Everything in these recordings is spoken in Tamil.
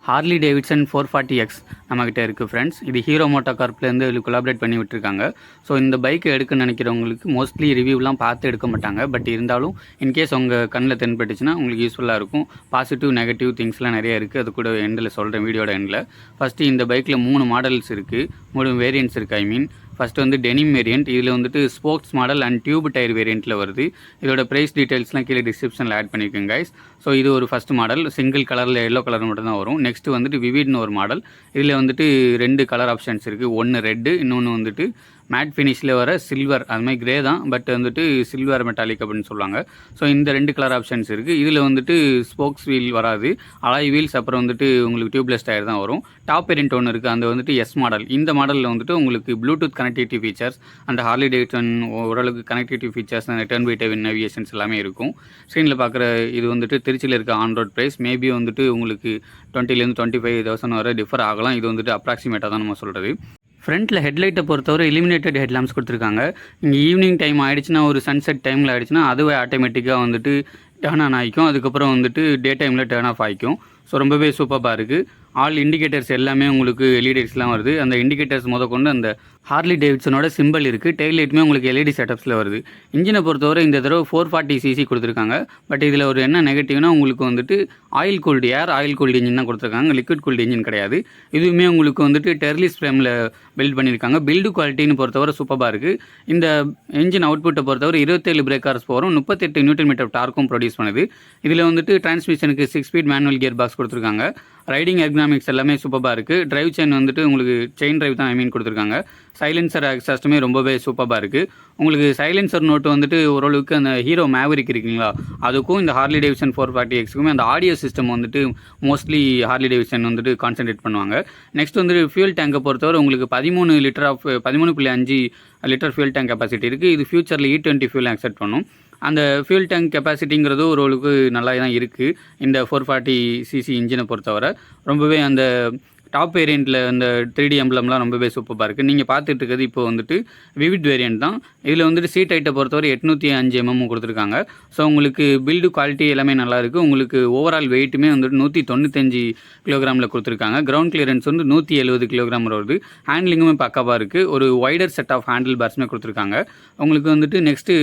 ஹார்லி டேவிட்சன் 440X நம்மக்கிட்ட இருக்குது ஃப்ரெண்ட்ஸ். இது ஹீரோ மோட்டோ கார்ப்லேருந்து கொலாபரேட் பண்ணி விட்டுருக்காங்க. ஸோ இந்த பைக்கை எடுக்க நினைக்கிறவங்களுக்கு மோஸ்ட்லி ரிவ்யூலாம் பார்த்து எடுக்க மாட்டாங்க. பட் இருந்தாலும் இன்கேஸ் உங்கள் கண்ணில் தென்பட்டுச்சுன்னா உங்களுக்கு யூஸ்ஃபுல்லாக இருக்கும். பாசிட்டிவ் நெகட்டிவ் திங்ஸ்லாம் நிறைய இருக்குது. அது கூட எண்டில் சொல்கிறேன், வீடியோட எண்டில். ஃபஸ்ட்டு இந்த பைக்கில் 3 மாடல்ஸ் இருக்குது, 3 வேரியன்ட்ஸ் இருக்குது. ஃபஸ்ட்டு வந்து டெனிம் வேரியண்ட். இதில் வந்துட்டு spokes model and tube tyre வேரியண்ட்டில் வருது. இதோட ப்ரைஸ் டீட்டெயில்ஸ்லாம் கீழே டிஸ்கிரிப்ஷனில் ஆட் பண்ணியிருக்கேன் கைஸ். ஸோ இது ஒரு ஃபஸ்ட் மாடல், சிங்கிள் கலரில் எல்லோ கலர் மட்டும் தான் வரும். நெக்ஸ்ட்டு வந்துட்டு விவிட்னு ஒரு மாடல். இதில் வந்துட்டு 2 கலர் ஆப்ஷன்ஸ் இருக்குது. ஒன்று ரெட்டு, இன்னொன்று வந்துட்டு மேட் ஃபினிஷில் வர சில்வர். அது மாதிரி கிரே தான், பட் வந்துட்டு சில்வர் மெட்டாலிக் அப்படின்னு சொல்லுவாங்க. ஸோ இந்த 2 கலர் ஆப்ஷன்ஸ் இருக்குது. இதில் வந்துட்டு ஸ்போக்ஸ் வீல் வராது, அலாய் வீல்ஸ். அப்புறம் வந்துட்டு உங்களுக்கு டியூப்லெஸ் டயர் தான் வரும். டாப் வேரியண்ட் ஒன்று இருக்குது, அந்த வந்துட்டு எஸ் மாடல். இந்த மாடலில் வந்துட்டு உங்களுக்கு ப்ளூடூத் கனெக்டிவிட்டி ஃபீச்சர்ஸ், அந்த ஹார்லி டேவிட்சன் ஓரளவுக்கு கனெக்டிவிட்டி ஃபீச்சர்ஸ், அந்த டர்ன் பை டர்ன் நேவிகேஷன்ஸ் எல்லாமே இருக்கும். ஸ்க்ரீனில் பார்க்குற இது வந்துட்டு திருச்சியில் இருக்க ஆன் ரோட் ப்ரைஸ் மேபி வந்துட்டு உங்களுக்கு 20,000 to 25,000 வரை டிஃபர் ஆகலாம். இது வந்துட்டு அப்ராக்சிமேட்டாக தான் நம்ம சொல்கிறது. ஃப்ரண்ட்டில் ஹெட்லைட்டை பொறுத்தவரை இலிமினேட்டட் ஹெட்லாம்ப்ஸ் கொடுத்துருக்காங்க. இங்கே ஈவினிங் டைம் ஆகிடுச்சுன்னா, ஒரு சன்செட் டைமில் ஆகிடுச்சுன்னா அதுவே ஆட்டோமேட்டிக்காக வந்துட்டு டேர்ன் ஆன் ஆகிக்கும். அதுக்கப்புறம் வந்துட்டு டே டைமில் டேர்ன் ஆஃப் ஆகிக்கும். ஸோ ரொம்பவே சூப்பராக இருக்குது. ஆல் இண்டிகேட்டர்ஸ் எல்லாமே உங்களுக்கு எல்இடிஸ்லாம் வருது. அந்த இண்டிகேட்டர்ஸ் கொண்டு அந்த ஹார்லி டேவிட்சனோட சிம்பிள் இருக்குது. டெய்ல் லைட்டுமே உங்களுக்கு எல்இடி செட்டப்ஸில் வருது. இன்ஜினை பொறுத்தவரை இந்த தடவை 440cc கொடுத்துருக்காங்க. பட் இதில் ஒரு என்ன நெகட்டிவ்னா, உங்களுக்கு வந்துட்டு ஆயில் கூல்டு இன்ஜின் தான் கொடுத்துருக்காங்க, லிக்விட் கூல்டு இன்ஜின் கிடையாது. இதுவுமே உங்களுக்கு வந்துட்டு டெர்லிஸ் ஃப்ரேமில் பில்ட் பண்ணியிருக்காங்க. பில்டு குவாலிட்டின்னு பொறுத்தவரை சூப்பராக இருக்குது. இந்த இன்ஜின் அவுட்புட்டை பொறுத்தவரை 27 பிரேக் ஹார்ஸ் பவரும் 38 Nm டார்க்கும் ப்ரொடியூஸ் பண்ணுது. இதில் வந்துட்டு டிரான்ஸ்மிஷனுக்கு 6 ஸ்பீட் மேனுவல் கியர் பாக்ஸ் கொடுத்துருக்காங்க. ரைடிங் எர்கனாமிக்ஸ் எல்லாமே சூப்பராக இருக்குது. டிரைவ் செயின் வந்துட்டு உங்களுக்கு செயின் டிரைவ் தான் கொடுத்துருக்காங்க. சைலன்சர் எக்ஸாஸ்ட்டுமே ரொம்பவே சூப்பராக இருக்குது. உங்களுக்கு சைலன்சர் நோட்டு வந்துட்டு ஓரளவுக்கு அந்த ஹீரோ மேவரிக் இருக்குங்களா, அதுக்கும் இந்த ஹார்லி டேவிட்சன் 440Xக்குமே அந்த ஆடியோ சிஸ்டம் வந்துட்டு மோஸ்ட்லி ஹார்லி டேவிட்சன் வந்துட்டு கான்சென்ட்ரேட் பண்ணுவாங்க. நெக்ஸ்ட் வந்துட்டு ஃபியூல் டேங்கை பொறுத்தவரை உங்களுக்கு 13.5 லிட்டர் ஃபியூல் டேங்க் கெப்பாசிட்டி இருக்குது. இது ஃபியூச்சரில் E20 ஃபியூல் அக்செப்ட் பண்ணும். அந்த ஃபியூல் டேங்க் கெப்பாசிட்டிங்கிறது ஓரளவுக்கு நல்லா தான் இருக்குது. இந்த 440cc இன்ஜினை பொறுத்தவரை ரொம்பவே அந்த டாப் வேரியண்ட்டில் அந்த 3D எம்ப்ளம்லாம் ரொம்பவே சூப்பராக இருக்குது. நீங்கள் பார்த்துட்டு இருக்கிறது இப்போ வந்துட்டு விவிட் வேரியண்ட் தான். இதில் வந்துட்டு சீட் ஹைட்டை பொறுத்தவரை 805 mm கொடுத்துருக்காங்க. ஸோ உங்களுக்கு பில்டு குவாலிட்டி எல்லாமே நல்லாயிருக்கு. உங்களுக்கு ஓவரால் வெயிட்டுமே வந்துட்டு 195 கிலோகிராமில் கொடுத்துருக்காங்க. கிரவுண்ட் கிளியரன்ஸ் வந்து 170 கிலோகிராம் வருது. ஹேண்ட்லிங்குமே பக்காவாக இருக்குது. ஒரு வைடர் செட் ஆஃப் ஹேண்டில் பார்ஸுமே கொடுத்துருக்காங்க. உங்களுக்கு வந்துட்டு நெக்ஸ்ட்டு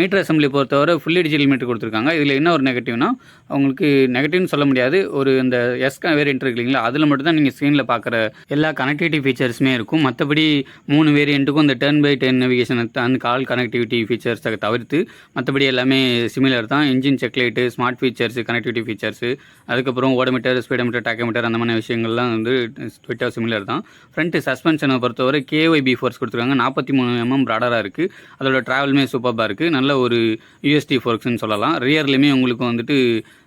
மீட்டர் அசம்பிளி பொறுத்தவரை ஃபுல்லி டிஜிட்டல் மீட்டர் கொடுத்துருக்காங்க. இதில் என்ன ஒரு நெகட்டிவ்னா, உங்களுக்கு நெகட்டிவ்னு சொல்ல முடியாது, ஒரு இந்த எஸ் வேரியண்ட் இருக்கு இல்லைங்களா, அதில் மட்டும் தான் நீங்கள் ஸ்க்ரீனில் பார்க்குற எல்லா கனெக்டிவிட்டி ஃபீச்சர்ஸுமே இருக்கும். மற்றபடி 3 வேரியண்ட்டுக்கும் இந்த டர்ன் பை டர்ன் நேவிகேஷன் அந்த கால் கனெக்டிவிட்டி ஃபீச்சர்ஸை தவிர்த்து மற்றபடி எல்லாமே சிமிலர் தான். Engine check light, smart features, connectivity features, அதுக்கப்புறம் ஓடோமீட்டர், ஸ்பீடோமீட்டர், டாக்கோமீட்டர், அந்த மாதிரி விஷயங்கள்லாம் வந்து ட்விட்டர் சிமிலர் தான். ஃப்ரண்ட்டு சஸ்பென்ஷனை பொறுத்தவரை KYB ஃபோர்ஸ் கொடுத்துருக்காங்க. 43 mm ப்ராடராக இருக்குது. அதோட ட்ராவலுமே சூப்பராக இருக்குது. நல்ல ஒரு USD ஃபோர்க்ஸ்னு சொல்லலாம். ரியர்லையுமே உங்களுக்கு வந்துட்டு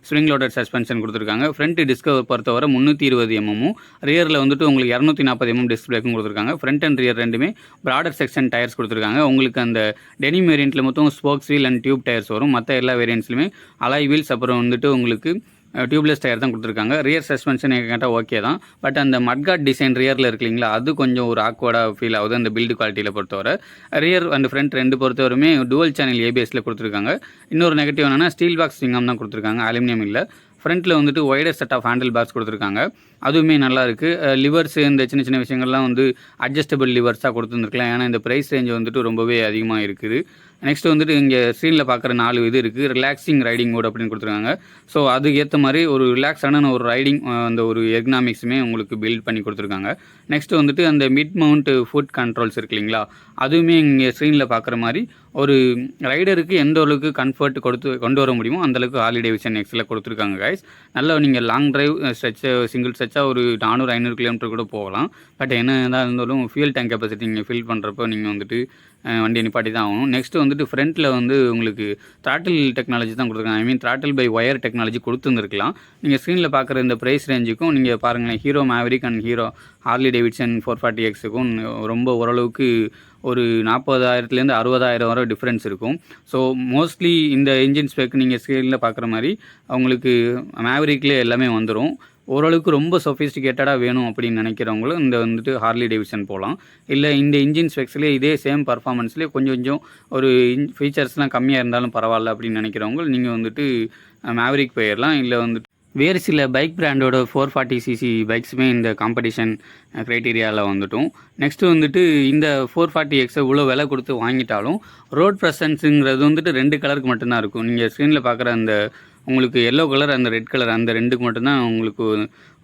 ஸ்ப்ரிங் லோடட் சஸ்பென்ஷன் கொடுத்துருக்காங்க. ஃப்ரண்ட் டிஸ்கவர் பொறுத்தவரை 320 mm, ரியரில் வந்துட்டு உங்களுக்கு 240 mm டிஸ்க் பிரேக்கும் கொடுத்துருக்காங்க. ஃப்ரண்ட் அண்ட் ரியர் ரெண்டுமே ப்ராடர் செக்ஷன் டயர்ஸ் கொடுத்துருக்காங்க. உங்களுக்கு அந்த டெனிம் வேரியண்ட்டில் மொத்தம் spokes wheel and tube tyres வரும். மற்ற எல்லா வேரியண்ட்ஸ்லையுமே அலாய் வீல்ஸ், அப்புறம் வந்துட்டு உங்களுக்கு டியூப்லெஸ் டயர் தான் கொடுத்துருக்காங்க. ரியர் சஸ்பென்ஷன் கேட்டால் ஓகே தான். பட் அந்த மட்கார்ட் டிசைன் ரியரில் இருக்கு இல்லைங்களா, அது கொஞ்சம் ஒரு ஆக்வர்டாக ஃபீல் ஆகுது அந்த பில்டு குவாலிட்டியில் பொறுத்தவரை. ரியர் அண்ட் ஃப்ரண்ட் ரெண்டு பொறுத்தவரையுமே டுவல் சேனல் ABSல கொடுத்துருக்காங்க. இன்னொரு நெகட்டிவ் என்னென்னா, ஸ்டீல் பாக்ஸ் ஸ்விங்கம் தான் கொடுத்துருக்காங்க, அலுமினியம் இல்லை. ஃப்ரண்ட்டில் வந்துட்டு wider set of handle bars கொடுத்துருக்காங்க. அதுவுமே நல்லா இருக்குது. லிவர்ஸ் இந்த சின்ன சின்ன விஷயங்கள்லாம் வந்து அட்ஜஸ்டபிள் லிவர்ஸாக கொடுத்துருந்துருக்கலாம். ஏன்னா இந்த ப்ரைஸ் ரேஞ்ச் வந்துட்டு ரொம்பவே அதிகமாக இருக்குது. நெக்ஸ்ட் வந்துட்டு இங்கே ஸ்க்ரீனில் பார்க்குற 4 இது இருக்குது. ரிலாக்ஸிங் ரைடிங் மோட் அப்படின்னு கொடுத்துருக்காங்க. ஸோ அதுக்கு ஏற்ற மாதிரி ஒரு ரிலாக்ஸான ஒரு ரைடிங் அந்த ஒரு எர்கனாமிக்ஸுமே உங்களுக்கு பில்ட் பண்ணி கொடுத்துருக்காங்க. நெக்ஸ்ட் வந்துட்டு அந்த மிட் மவுண்ட் ஃபுட் கண்ட்ரோல்ஸ் இருக்கு இல்லைங்களா, அதுவுமே இங்கே ஸ்க்ரீனில் பார்க்குற மாதிரி ஒரு ரைடருக்கு எந்த அளவுக்கு கம்ஃபர்ட் கொண்டு வர முடியுமோ அந்தளவுக்கு ஹார்லி டேவிட்சன் எக்ஸில் கொடுத்துருக்காங்க கைஸ். நல்லா நீங்கள் லாங் டிரைவ் சிங்கிள் ஸ்ட்ரெச்சாக ஒரு 400-500 கிலோமீட்டர் கூட போகலாம். பட் என்ன தான் இருந்தாலும் ஃபியூல் டேங்க் கெப்பாசிட்டி நீங்கள் ஃபில் பண்ணுறப்போ நீங்கள் வந்துட்டு வண்டியை நிப்பாட்டி தான் ஆகணும். நெக்ஸ்ட்டு வந்துட்டு ஃப்ரண்ட்டில் வந்து உங்களுக்கு த்ராட்டில் டெக்னாலஜி தான் கொடுத்துருக்காங்க. த்ராட்டில் பை ஒயர் டெக்னாலஜி கொடுத்துருந்துருக்கலாம். நீங்கள் ஸ்க்ரீனில் பார்க்குற இந்த ப்ரைஸ் ரேஞ்சுக்கும் நீங்கள் பாருங்களேன், Hero Mavrick and Harley Davidson 440Xக்கும் ரொம்ப ஓரளவுக்கு ஒரு 40,000 60,000 வரை டிஃப்ரென்ஸ் இருக்கும். ஸோ மோஸ்ட்லி இந்த இன்ஜின் ஸ்பெக் நீங்கள் ஸ்க்ரீனில் பார்க்குற மாதிரி அவங்களுக்கு மேவரிக்லேயே எல்லாமே வந்துடும். ஓரளவுக்கு ரொம்ப சொஃபிஸ்டிகேட்டடாக வேணும் அப்படின்னு நினைக்கிறவங்களும் இந்த வந்துட்டு ஹார்லி டேவிட்சன் போகலாம். இல்லை இந்த இன்ஜின் ஸ்பெக்ஸ்லேயே இதே சேம் பர்ஃபார்மன்ஸ்லேயே கொஞ்சம் ஒரு ஃபீச்சர்ஸ்லாம் கம்மியாக இருந்தாலும் பரவாயில்ல அப்படின்னு நினைக்கிறவங்க நீங்கள் வந்துட்டு மேவரிக் போயிடலாம். இல்லை வந்துட்டு வேறு சில பைக் பிராண்டோட 440cc பைக்ஸுமே இந்த காம்படிஷன் க்ரைட்டீரியாவில் வந்துட்டும். நெக்ஸ்ட்டு வந்துட்டு இந்த 440X இவ்வளோ விலை கொடுத்து வாங்கிட்டாலும் ரோட் ப்ரெசன்ஸுங்கிறது வந்துட்டு 2 கலருக்கு மட்டும்தான் இருக்கும். நீங்கள் ஸ்க்ரீனில் பார்க்குற அந்த உங்களுக்கு எல்லோ கலர் அந்த ரெட் கலர் அந்த 2க்கு மட்டும்தான் உங்களுக்கு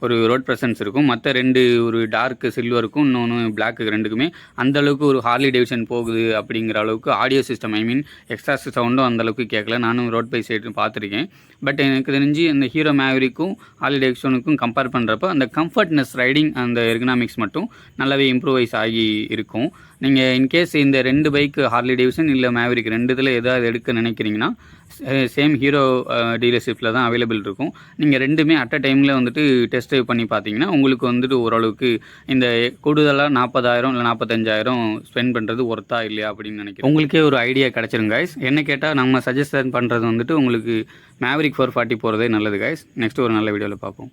ஒரு ரோட் ப்ரெசன்ஸ் இருக்கும். மற்ற 2 ஒரு டார்க்கு சில்வருக்கும் இன்னொன்று பிளாக்கு 2க்குமே அந்தளவுக்கு ஒரு ஹார்லி டேவிட்சன் போகுது அப்படிங்கிற அளவுக்கு ஆடியோ சிஸ்டம் எக்ஸாஸ்ட் சவுண்டும் அந்தளவுக்கு கேட்கல. நானும் ரோட் பை சைடு பார்த்துருக்கேன். பட் எனக்கு தெரிஞ்சு அந்த ஹீரோ மேவரிக்கும் ஹார்லி டேவிட்சனுக்கும் கம்பேர் பண்ணுறப்ப அந்த கம்ஃபர்ட்னஸ் ரைடிங் அந்த எர்கனாமிக்ஸ் மட்டும் நல்லாவே இம்ப்ரூவைஸ் ஆகி இருக்கும். நீங்கள் இன்கேஸ் இந்த 2 பைக்கு ஹார்லி டேவிட்சன் இல்லை மேவரிக் 2 இதில் எதாவது எடுக்க நினைக்கிறீங்கன்னா சேம் ஹீரோ டீலர்ஷிப்பில் தான் அவைலபிள் இருக்கும். நீங்கள் 2மே அட் அ டைமில் வந்துட்டு டெஸ்ட் ட்ரைவ் பண்ணி பார்த்தீங்கன்னா உங்களுக்கு வந்துட்டு ஓரளவுக்கு இந்த கூடுதலாக 40,000 இல்லை 45,000 ஸ்பெண்ட் பண்ணுறது ஒர்த்தா இல்லையா அப்படின்னு நினைக்கிறேன். உங்களுக்கே ஒரு ஐடியா கிடச்சிரும் கைஸ். என்ன கேட்டால் நம்ம சஜஷன் பண்ணுறது வந்துட்டு உங்களுக்கு மேவரிக் 440 போகிறதே நல்லது கைஸ். நெக்ஸ்ட் ஒரு நல்ல வீடியோவில் பார்ப்போம்.